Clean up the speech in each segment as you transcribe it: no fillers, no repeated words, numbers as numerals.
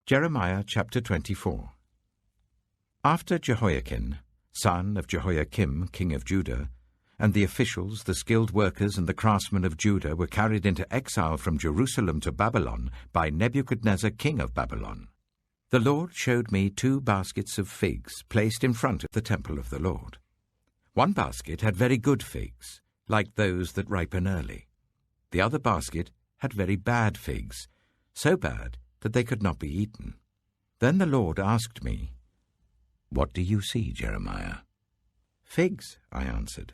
Jeremiah chapter 24. After Jehoiakim, son of Jehoiakim, king of Judah, and the officials, the skilled workers, and the craftsmen of Judah were carried into exile from Jerusalem to Babylon by Nebuchadnezzar, king of Babylon, the Lord showed me 2 baskets of figs placed in front of the temple of the Lord. One basket had very good figs, like those that ripen early. The other basket had very bad figs, so bad that they could not be eaten. Then the Lord asked me, "What do you see, Jeremiah?" "Figs," I answered.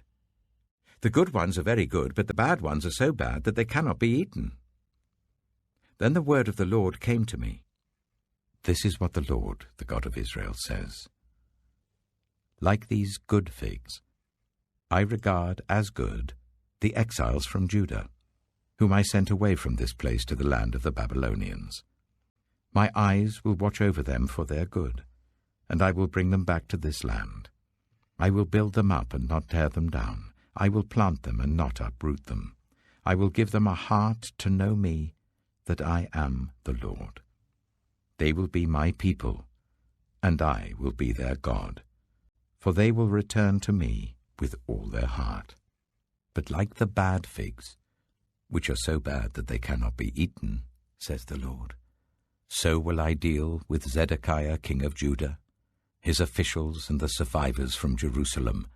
"The good ones are very good, but the bad ones are so bad that they cannot be eaten." Then the word of the Lord came to me. "This is what the Lord, the God of Israel, says. Like these good figs, I regard as good the exiles from Judah, whom I sent away from this place to the land of the Babylonians. My eyes will watch over them for their good, and I will bring them back to this land. I will build them up and not tear them down. I will plant them and not uproot them. I will give them a heart to know me, that I am the Lord. They will be my people, and I will be their God, for they will return to me with all their heart. But like the bad figs, which are so bad that they cannot be eaten, says the Lord, so will I deal with Zedekiah king of Judah, his officials and the survivors from Jerusalem,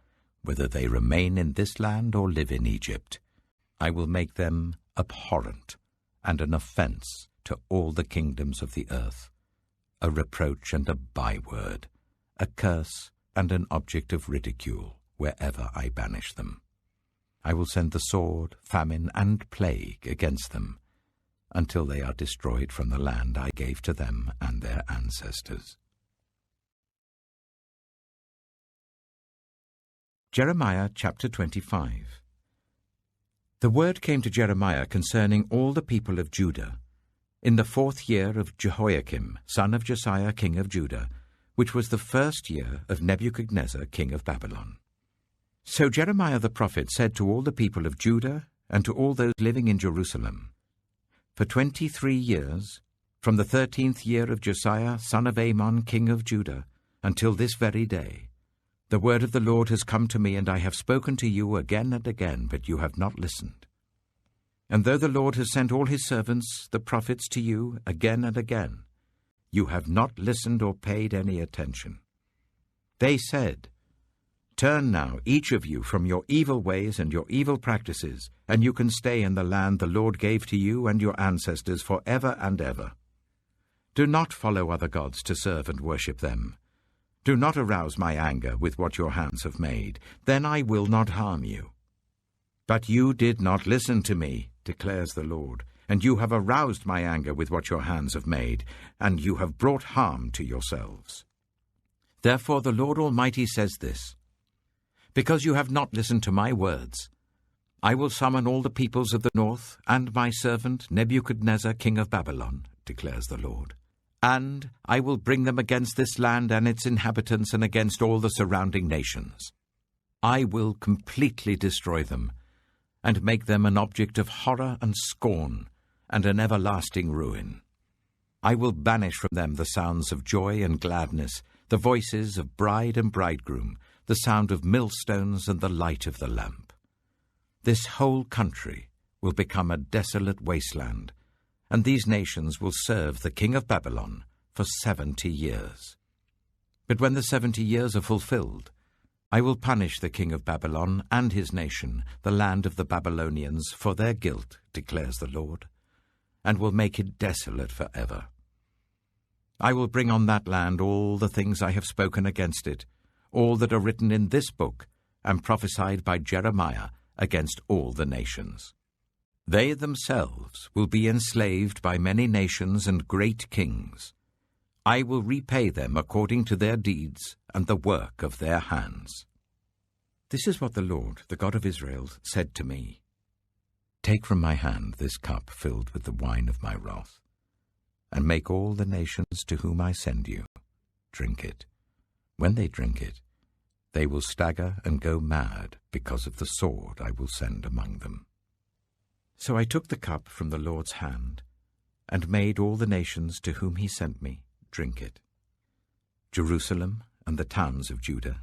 whether they remain in this land or live in Egypt. I will make them abhorrent and an offense to all the kingdoms of the earth, a reproach and a byword, a curse and an object of ridicule wherever I banish them. I will send the sword, famine, and plague against them, until they are destroyed from the land I gave to them and their ancestors." Jeremiah chapter 25. The word came to Jeremiah concerning all the people of Judah, in the 4th year of Jehoiakim, son of Josiah king of Judah, which was the 1st year of Nebuchadnezzar king of Babylon. So Jeremiah the prophet said to all the people of Judah and to all those living in Jerusalem, "For 23 years, from the 13th year of Josiah son of Amon king of Judah, until this very day, the word of the Lord has come to me, and I have spoken to you again and again, but you have not listened. And though the Lord has sent all his servants, the prophets, to you again and again, you have not listened or paid any attention. They said, 'Turn now, each of you, from your evil ways and your evil practices, and you can stay in the land the Lord gave to you and your ancestors forever and ever. Do not follow other gods to serve and worship them. Do not arouse my anger with what your hands have made. Then I will not harm you. But you did not listen to me, declares the Lord, and you have aroused my anger with what your hands have made, and you have brought harm to yourselves. Therefore the Lord Almighty says this: Because you have not listened to my words, I will summon all the peoples of the north and my servant Nebuchadnezzar king of Babylon, declares the Lord. And I will bring them against this land and its inhabitants and against all the surrounding nations. I will completely destroy them and make them an object of horror and scorn and an everlasting ruin. I will banish from them the sounds of joy and gladness, the voices of bride and bridegroom, the sound of millstones and the light of the lamp. This whole country will become a desolate wasteland, and these nations will serve the king of Babylon for 70 years. But when the 70 years are fulfilled, I will punish the king of Babylon and his nation, the land of the Babylonians, for their guilt, declares the Lord, and will make it desolate forever. I will bring on that land all the things I have spoken against it, all that are written in this book and prophesied by Jeremiah against all the nations. They themselves will be enslaved by many nations and great kings. I will repay them according to their deeds and the work of their hands." This is what the Lord, the God of Israel, said to me: "Take from my hand this cup filled with the wine of my wrath, and make all the nations to whom I send you drink it. When they drink it, they will stagger and go mad because of the sword I will send among them." So I took the cup from the Lord's hand, and made all the nations to whom he sent me drink it. Jerusalem and the towns of Judah,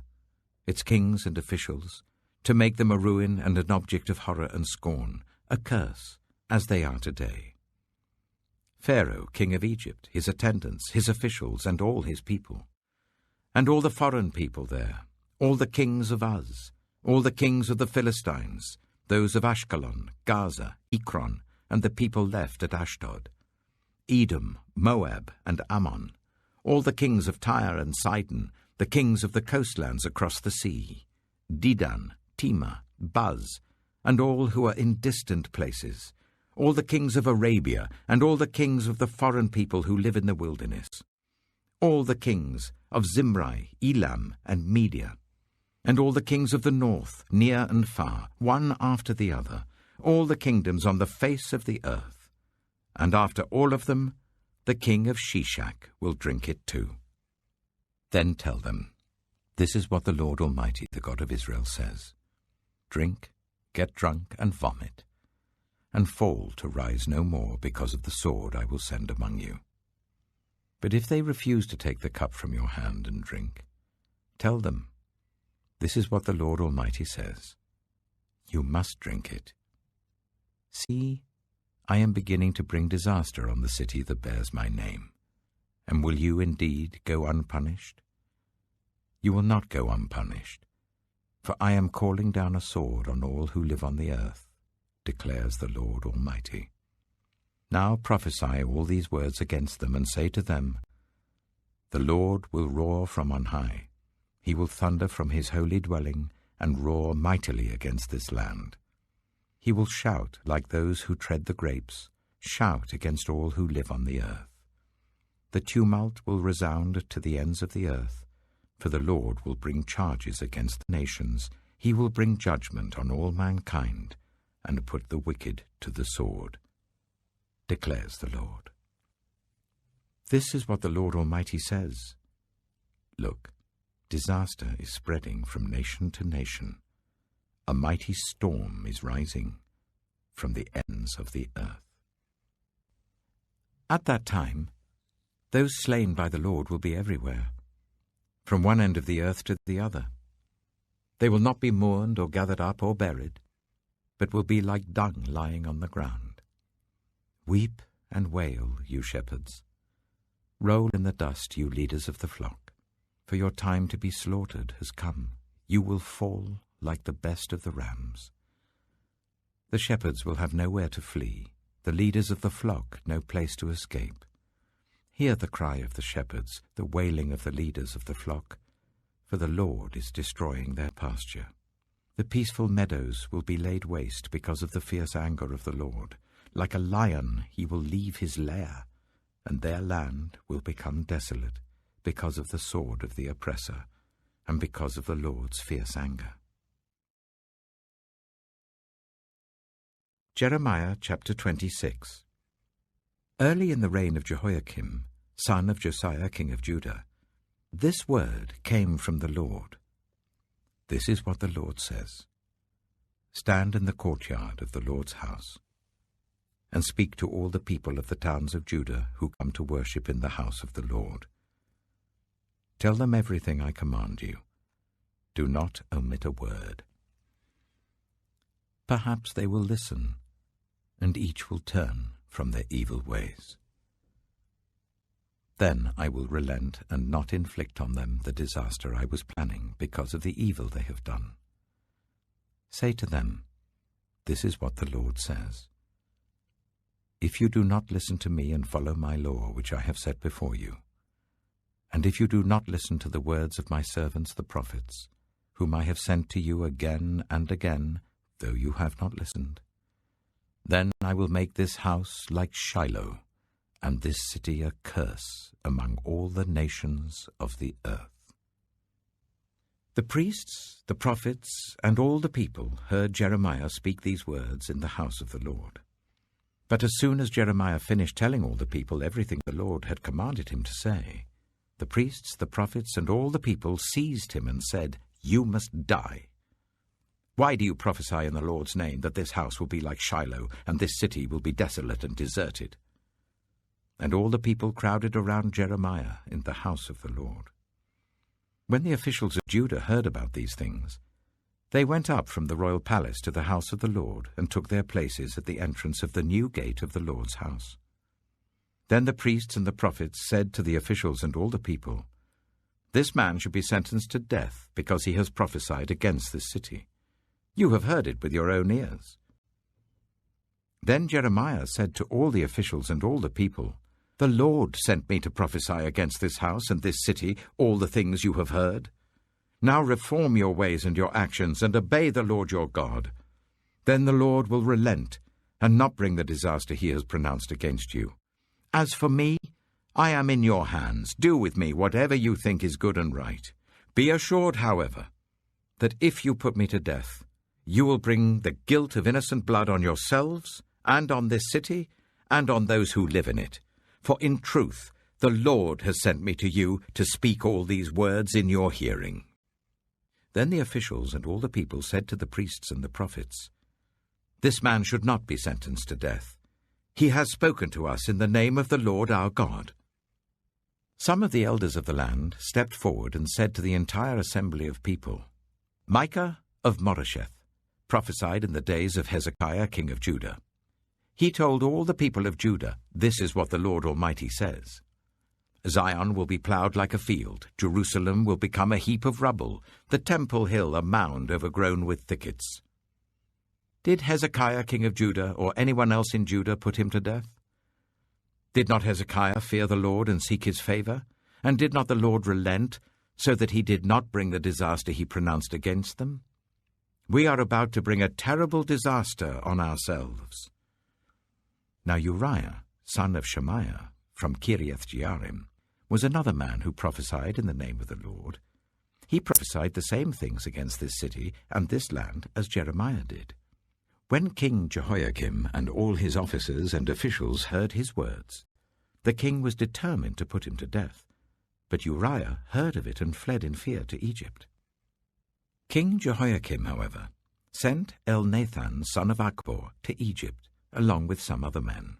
its kings and officials, to make them a ruin and an object of horror and scorn, a curse, as they are today. Pharaoh, king of Egypt, his attendants, his officials, and all his people, and all the foreign people there, all the kings of Uz, all the kings of the Philistines, those of Ashkelon, Gaza, Ekron, and the people left at Ashdod, Edom, Moab, and Ammon, all the kings of Tyre and Sidon, the kings of the coastlands across the sea, Dedan, Tema, Buz, and all who are in distant places, all the kings of Arabia, and all the kings of the foreign people who live in the wilderness, all the kings of Zimri, Elam, and Media, and all the kings of the north, near and far, one after the other, all the kingdoms on the face of the earth. And after all of them, the king of Shishak will drink it too. Then tell them, this is what the Lord Almighty, the God of Israel, says. Drink, get drunk, and vomit, and fall to rise no more because of the sword I will send among you. But if they refuse to take the cup from your hand and drink, tell them, this is what the Lord Almighty says. You must drink it. See, I am beginning to bring disaster on the city that bears my name. And will you indeed go unpunished? You will not go unpunished, for I am calling down a sword on all who live on the earth, declares the Lord Almighty. Now prophesy all these words against them, and say to them, the Lord will roar from on high. He will thunder from his holy dwelling, and roar mightily against this land. He will shout like those who tread the grapes, shout against all who live on the earth. The tumult will resound to the ends of the earth, for the Lord will bring charges against the nations. He will bring judgment on all mankind, and put the wicked to the sword, declares the Lord. This is what the Lord Almighty says. Look, disaster is spreading from nation to nation. A mighty storm is rising from the ends of the earth. At that time, those slain by the Lord will be everywhere, from one end of the earth to the other. They will not be mourned or gathered up or buried, but will be like dung lying on the ground. Weep and wail, you shepherds. Roll in the dust, you leaders of the flock, for your time to be slaughtered has come. You will fall like the best of the rams. The shepherds will have nowhere to flee, the leaders of the flock no place to escape. Hear the cry of the shepherds, the wailing of the leaders of the flock, for the Lord is destroying their pasture. The peaceful meadows will be laid waste because of the fierce anger of the Lord. Like a lion he will leave his lair, and their land will become desolate because of the sword of the oppressor, and because of the Lord's fierce anger. Jeremiah chapter 26. Early in the reign of Jehoiakim, son of Josiah king of Judah, this word came from the Lord. This is what the Lord says. Stand in the courtyard of the Lord's house, and speak to all the people of the towns of Judah who come to worship in the house of the Lord. Tell them everything I command you. Do not omit a word. Perhaps they will listen, and each will turn from their evil ways. Then I will relent and not inflict on them the disaster I was planning because of the evil they have done. Say to them, this is what the Lord says. If you do not listen to me and follow my law which I have set before you, and if you do not listen to the words of my servants the prophets, whom I have sent to you again and again, though you have not listened, then I will make this house like Shiloh, and this city a curse among all the nations of the earth. The priests, the prophets, and all the people heard Jeremiah speak these words in the house of the Lord. But as soon as Jeremiah finished telling all the people everything the Lord had commanded him to say, the priests, the prophets, and all the people seized him and said, "You must die. Why do you prophesy in the Lord's name that this house will be like Shiloh, and this city will be desolate and deserted?" and all the people crowded around Jeremiah in the house of the Lord. When the officials of Judah heard about these things, they went up from the royal palace to the house of the Lord and took their places at the entrance of the new gate of the Lord's house. Then the priests and the prophets said to the officials and all the people, "This man should be sentenced to death because he has prophesied against this city. You have heard it with your own ears." Then Jeremiah said to all the officials and all the people, "The Lord sent me to prophesy against this house and this city all the things you have heard. Now reform your ways and your actions and obey the Lord your God. Then the Lord will relent and not bring the disaster he has pronounced against you. As for me, I am in your hands. Do with me whatever you think is good and right. Be assured, however, that if you put me to death, you will bring the guilt of innocent blood on yourselves and on this city and on those who live in it. For in truth, the Lord has sent me to you to speak all these words in your hearing." Then the officials and all the people said to the priests and the prophets, "This man should not be sentenced to death. He has spoken to us in the name of the Lord our God." Some of the elders of the land stepped forward and said to the entire assembly of people, "Micah of Moresheth prophesied in the days of Hezekiah king of Judah. He told all the people of Judah, 'This is what the Lord Almighty says. Zion will be plowed like a field, Jerusalem will become a heap of rubble, the temple hill a mound overgrown with thickets.' Did Hezekiah king of Judah or anyone else in Judah put him to death? Did not Hezekiah fear the Lord and seek his favor? And did not the Lord relent, so that he did not bring the disaster he pronounced against them? We are about to bring a terrible disaster on ourselves." Now Uriah, son of Shemaiah, from Kiriath-Jearim, was another man who prophesied in the name of the Lord. He prophesied the same things against this city and this land as Jeremiah did. When King Jehoiakim and all his officers and officials heard his words, the king was determined to put him to death. But Uriah heard of it and fled in fear to Egypt. King Jehoiakim, however, sent Elnathan, son of Achbor, to Egypt, along with some other men.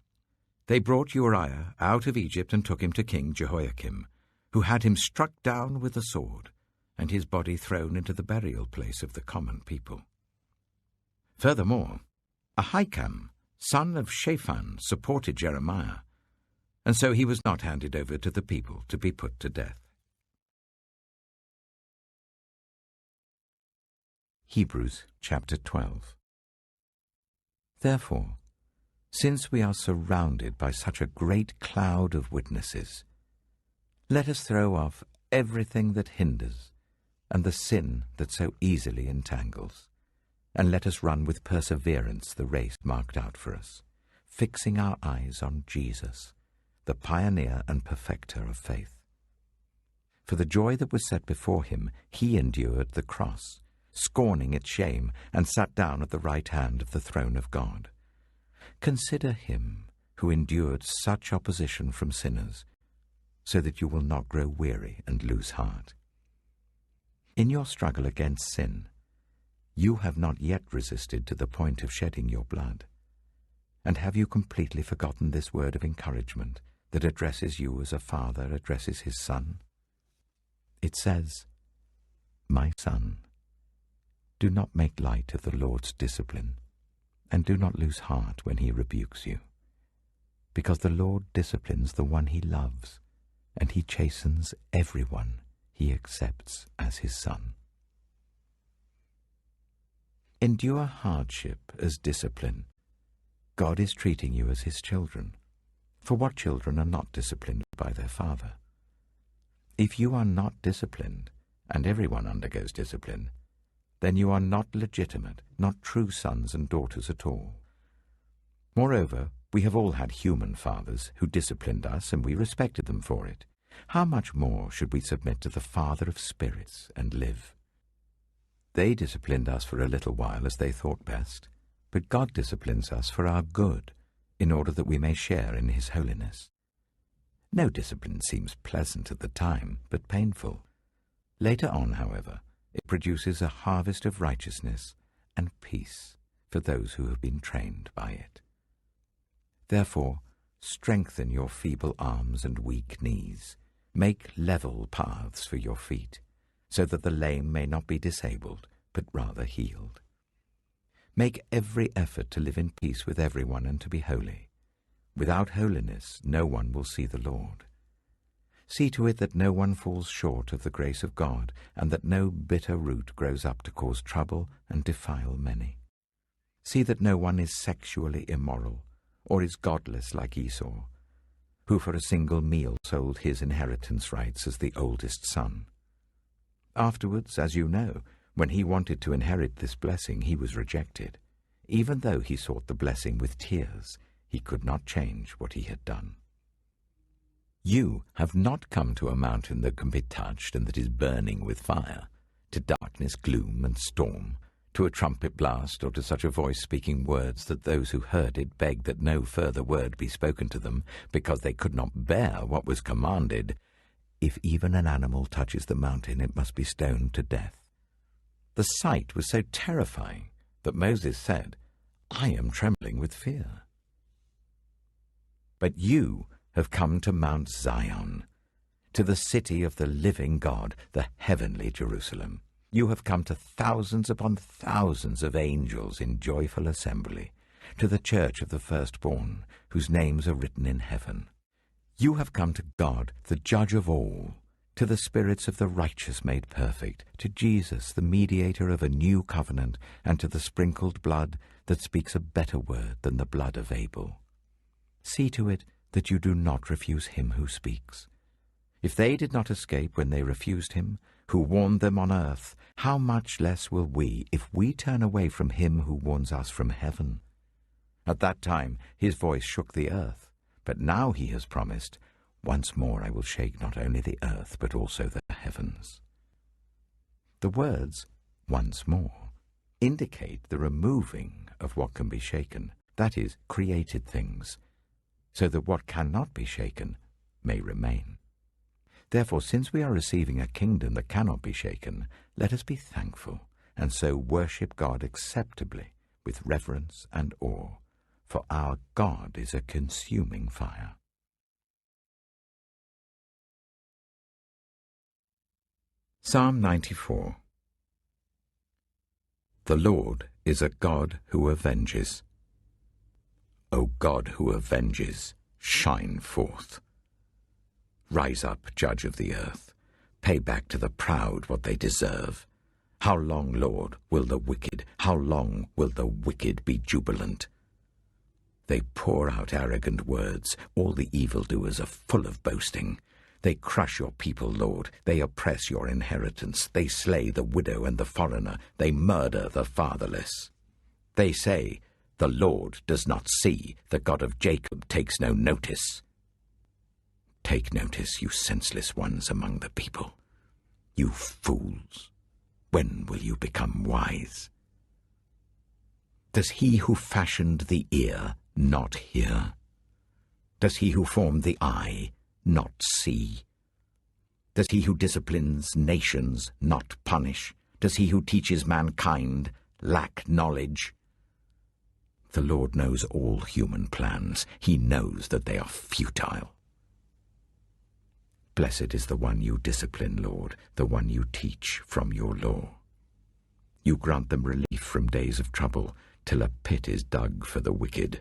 They brought Uriah out of Egypt and took him to King Jehoiakim, who had him struck down with a sword, and his body thrown into the burial place of the common people. Furthermore, Ahikam, son of Shaphan, supported Jeremiah, and so he was not handed over to the people to be put to death. Hebrews chapter 12. Therefore, since we are surrounded by such a great cloud of witnesses, let us throw off everything that hinders and the sin that so easily entangles, and let us run with perseverance the race marked out for us, fixing our eyes on Jesus, the pioneer and perfecter of faith. For the joy that was set before him, he endured the cross, scorning its shame, and sat down at the right hand of the throne of God. Consider him who endured such opposition from sinners, so that you will not grow weary and lose heart. In your struggle against sin, you have not yet resisted to the point of shedding your blood. And have you completely forgotten this word of encouragement that addresses you as a father addresses his son? It says, "My son, do not make light of the Lord's discipline, and do not lose heart when he rebukes you, because the Lord disciplines the one he loves, and he chastens everyone he accepts as his son." Endure hardship as discipline. God is treating you as his children. For what children are not disciplined by their father? If you are not disciplined, and everyone undergoes discipline, then you are not legitimate, not true sons and daughters at all. Moreover, we have all had human fathers who disciplined us, and we respected them for it. How much more should we submit to the Father of spirits and live? They disciplined us for a little while as they thought best, but God disciplines us for our good, in order that we may share in his holiness. No discipline seems pleasant at the time, but painful. Later on, however, it produces a harvest of righteousness and peace for those who have been trained by it. Therefore, Strengthen your feeble arms and weak knees. Make level paths for your feet, so that the lame may not be disabled, but rather healed. Make every effort to live in peace with everyone and to be holy. Without holiness, no one will see the Lord. See to it that no one falls short of the grace of God, and that no bitter root grows up to cause trouble and defile many. See that no one is sexually immoral, or is godless like Esau, who for a single meal sold his inheritance rights as the oldest son. Afterwards, as you know, when he wanted to inherit this blessing, he was rejected. Even though he sought the blessing with tears, he could not change what he had done. You have not come to a mountain that can be touched and that is burning with fire, to darkness, gloom, and storm, to a trumpet blast, or to such a voice speaking words that those who heard it begged that no further word be spoken to them, because they could not bear what was commanded. If even an animal touches the mountain, it must be stoned to death. The sight was so terrifying that Moses said, I am trembling with fear. But you have come to Mount Zion, to the city of the living God, the heavenly Jerusalem. You have come to thousands upon thousands of angels in joyful assembly, to the church of the firstborn, whose names are written in heaven. You have come to God, the judge of all, to the spirits of the righteous made perfect, to Jesus, the mediator of a new covenant, and to the sprinkled blood that speaks a better word than the blood of Abel. See to it that you do not refuse him who speaks. If they did not escape when they refused him, who warned them on earth, how much less will we, if we turn away from him who warns us from heaven? At that time his voice shook the earth, but now he has promised, once more I will shake not only the earth, but also the heavens. The words, once more, indicate the removing of what can be shaken, that is, created things, so that what cannot be shaken may remain. Therefore, since we are receiving a kingdom that cannot be shaken, let us be thankful, and so worship God acceptably, with reverence and awe, for our God is a consuming fire. Psalm 94. The Lord is a God who avenges. O God who avenges, shine forth. Rise up, judge of the earth. Pay back to the proud what they deserve. How long, Lord, will the wicked, how long will the wicked be jubilant? They pour out arrogant words. All the evildoers are full of boasting. They crush your people, Lord. They oppress your inheritance. They slay the widow and the foreigner. They murder the fatherless. They say, the Lord does not see. The God of Jacob takes no notice. Take notice, you senseless ones among the people. You fools, when will you become wise? Does he who fashioned the ear not hear? Does he who formed the eye not see? Does he who disciplines nations not punish? Does he who teaches mankind lack knowledge? The Lord knows all human plans. He knows that they are futile. Blessed is the one you discipline, Lord, the one you teach from your law. You grant them relief from days of trouble, till a pit is dug for the wicked.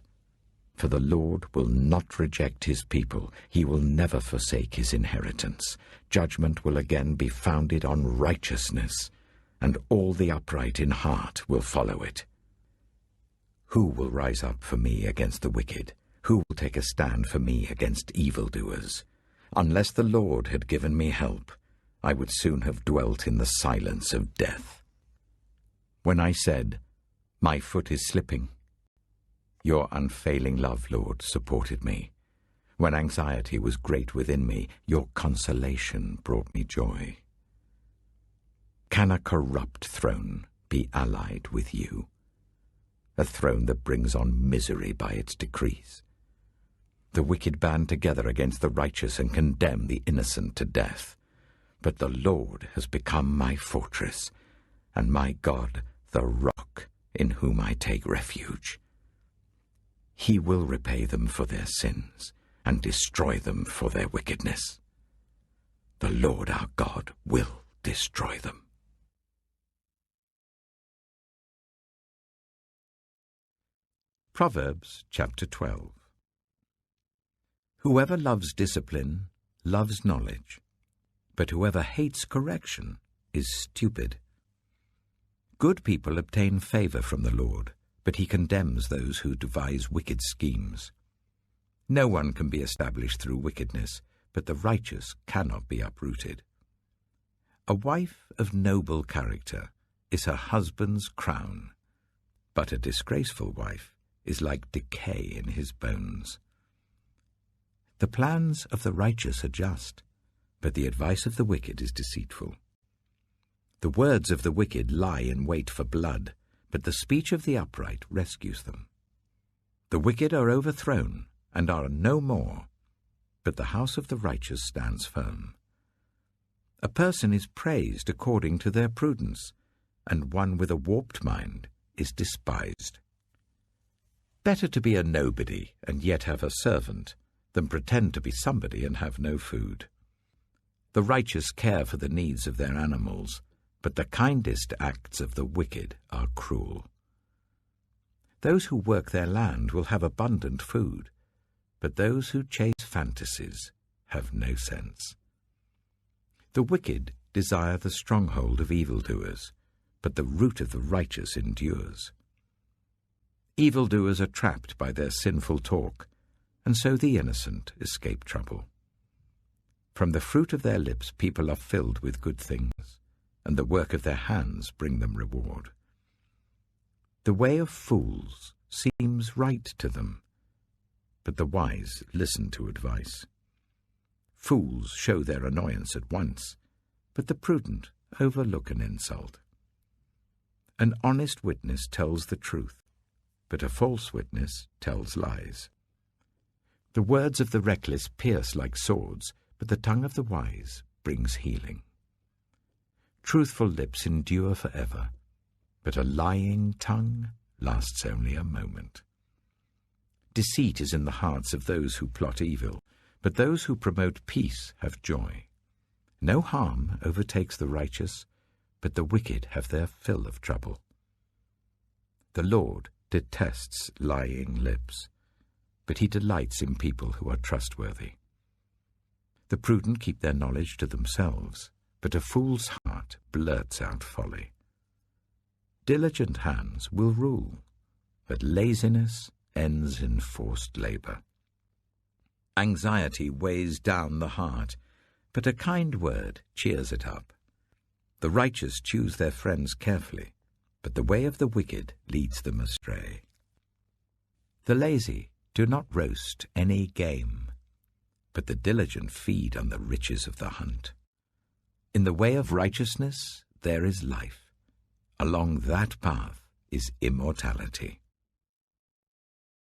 For the Lord will not reject his people. He will never forsake his inheritance. Judgment will again be founded on righteousness, and all the upright in heart will follow it. Who will rise up for me against the wicked? Who will take a stand for me against evildoers? Unless the Lord had given me help, I would soon have dwelt in the silence of death. When I said, my foot is slipping, your unfailing love, Lord, supported me. When anxiety was great within me, your consolation brought me joy. Can a corrupt throne be allied with you? A throne that brings on misery by its decrees. The wicked band together against the righteous and condemn the innocent to death. But the Lord has become my fortress, and my God the rock in whom I take refuge. He will repay them for their sins and destroy them for their wickedness. The Lord our God will destroy them. Proverbs chapter 12. Whoever loves discipline loves knowledge, but whoever hates correction is stupid. Good people obtain favor from the Lord, but he condemns those who devise wicked schemes. No one can be established through wickedness, but the righteous cannot be uprooted. A wife of noble character is her husband's crown, but a disgraceful wife is like decay in his bones. The plans of the righteous are just, but the advice of the wicked is deceitful. The words of the wicked lie in wait for blood, but the speech of the upright rescues them. The wicked are overthrown and are no more, but the house of the righteous stands firm. A person is praised according to their prudence, and one with a warped mind is despised. Better to be a nobody and yet have a servant than pretend to be somebody and have no food. The righteous care for the needs of their animals, but the kindest acts of the wicked are cruel. Those who work their land will have abundant food, but those who chase fantasies have no sense. The wicked desire the stronghold of evildoers, but the root of the righteous endures. Evildoers are trapped by their sinful talk, and so the innocent escape trouble. From the fruit of their lips people are filled with good things, and the work of their hands bring them reward. The way of fools seems right to them, but the wise listen to advice. Fools show their annoyance at once, but the prudent overlook an insult. An honest witness tells the truth, but a false witness tells lies. The words of the reckless pierce like swords, but the tongue of the wise brings healing. Truthful lips endure forever, but a lying tongue lasts only a moment. Deceit is in the hearts of those who plot evil, but those who promote peace have joy. No harm overtakes the righteous, but the wicked have their fill of trouble. The Lord detests lying lips, but he delights in people who are trustworthy. The prudent keep their knowledge to themselves, but a fool's heart blurts out folly. Diligent hands will rule, but laziness ends in forced labor. Anxiety weighs down the heart, but a kind word cheers it up. The righteous choose their friends carefully, but the way of the wicked leads them astray. The lazy do not roast any game, but the diligent feed on the riches of the hunt. In the way of righteousness there is life. Along that path is immortality.